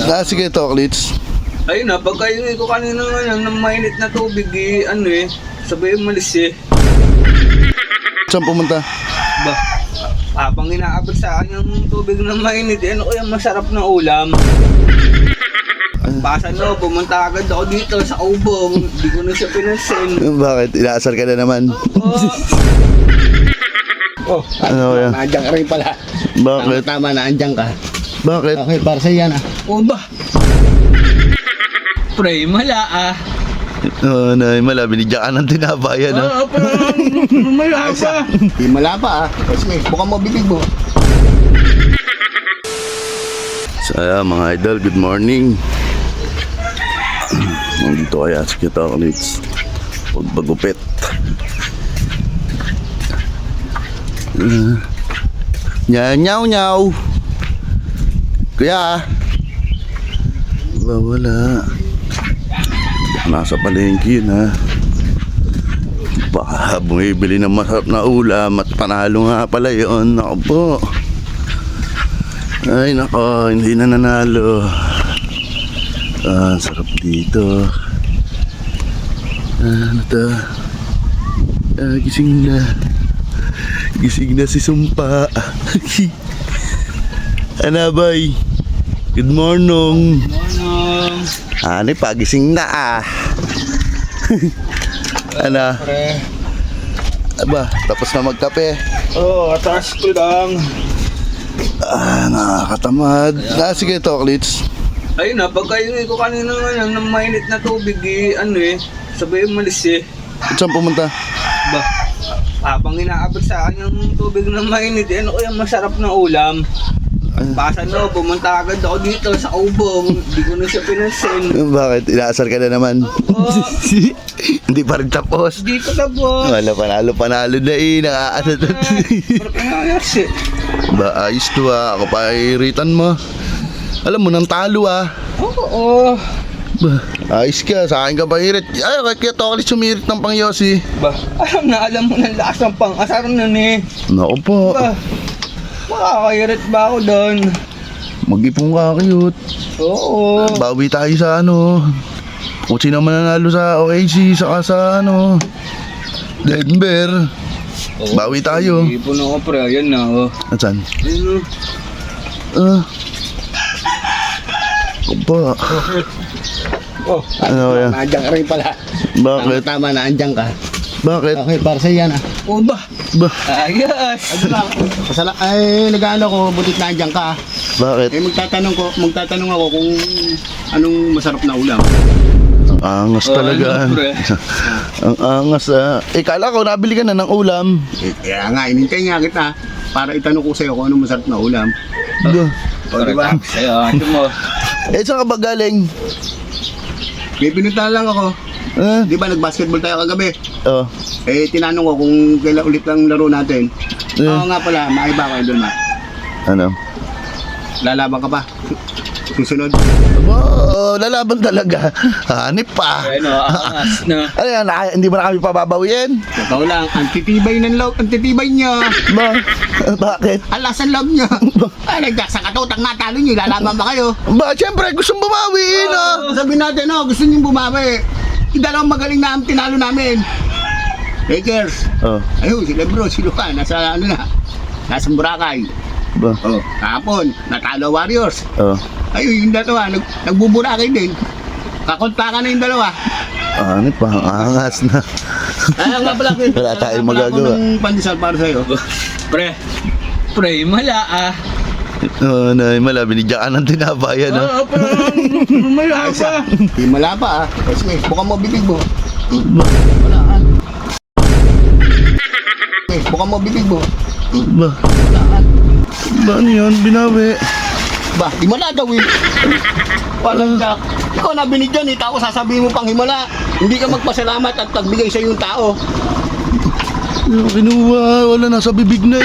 Sige, Toklits. Ayun na, pagkain ko kanina ng mainit na tubig sabay umalis Saan pumunta? Ba, habang inaabot sa akin yung tubig na mainit, ano kaya masarap na ulam? Basa pumunta agad ako dito sa ubong, hindi ko na siya pinansin. Bakit? Inaasar ka na naman? Oh, Ano yan? nandiyan ka rin pala. Bakit? Tama, nandiyan ka. Bakit? Okay, para sa yan O ba? Pre, mala Mala, binigyan ka ng tinabayan mala pa. Di malapa Kasi bukang mo bibig mo. So mga idol, good morning. Nandito kaya si Toklits. Pagpagupit. Nyaw nyaw. Kuya. Wala. Nasa palengke yun Baka bumibili ng masarap na ulam at panalo nga pala yun. Naku po. Ay nako, hindi na nanalo. Sarap dito. Ano to? Gising na. Gising na si Sumpa. Ano boy? Good morning. Ano, pagising na Ano? Pre. Aba, tapos na magkape. Atas ko lang. Nakakatamad. Sige, Toklits. Ayun na, pagkain ko kanina ng mainit na tubig sabay umalis Saan pumunta? Ba, habang inaabot sa akin yung tubig na mainit, ano kaya masarap na ulam? Basa pumunta agad ako dito sa ubong, hindi ko na siya pinansin. Bakit? Inaasar ka na naman? Hindi pa rin tapos. Hindi ko tapos. Wala, panalo na Nakaano to. Ayos Ba, ayos to Ako pa iritan mo. Alam mo, nang talo Oo. Ba, ayos ka. Sa akin ka pa irit. Ay, kaya Toklits sumirit ng pang Yossi. Ba, alam mo ng lasang pang-asar nun Naku po. Ba, makakairit ba ako doon? Mag-ipong ka, cute. Oo. Bawi tayo sa kung sino man nanalo sa OAC, saka sa Denver. Bawi tayo. Ipon ako pre, ayan na Saan? Ayun Opa. Ano yan? Nandiyan ka rin pala. Bakit? Tama, nandiyan ka. Bakit? Okay, para sa yan O ba? Ba? Ayos. Nag-ano ko, butit nandiyan ka. Bakit? Magtatanong ako kung anong masarap na ulam. Ang angas talaga. ano, pre? Ang angas kala ko nabili ka na ng ulam. Kaya nga, inintay nga kita para itanong ko sa'yo kung anong masarap na ulam. Ba? O, diba? Sa'yo, ano mo? Saan ka ba galing? May pinuntahan lang ako. Di ba nag-basketball tayo kagabi? Oh. Tinanong ko kung kailan ulit ang laro natin. Oo nga pala, maiba ko doon Ano? Lalaban ka pa. Susunod. Lalaban talaga. Hanip pa. Angas na. Ano yan? Hindi mo na kami pababawiin? Totoo lang, antitibay niya. Ba? Bakit? Alasan loob niya. Nagdasa katutang natalo niyo, lalaban ba kayo? Ba, siyempre gustong bumawiin Sabihin natin, gusto niyo bumawi. Yung dalawang magaling na ang tinalo namin. Lakers. Ayun, si Lebron, si Luka, nasa Boracay. Ba? Kahapon, natalo Warriors. Ayun, yung dalawa, nagbuburakay din. Kakontakan na yung dalawa. Hanip pa, ang angas na. Nga pala, Wala tayong magagawa. Wala akong pandesal para sa'yo. Pre, mala Mala, binigyan ka ng tinabayan mala pa. Di malapa Kasi bukang mo bibig mo. Wala Bukang mo bibig mo. Ba? Ba, ano yun? Binawi. Ba, himala daw Walang Jack. Ikaw na binigyan tapos sasabihin mo pang himala. Hindi ka magpasalamat at pagbigay sa yung tao. Kinuha, wala nasa bibig na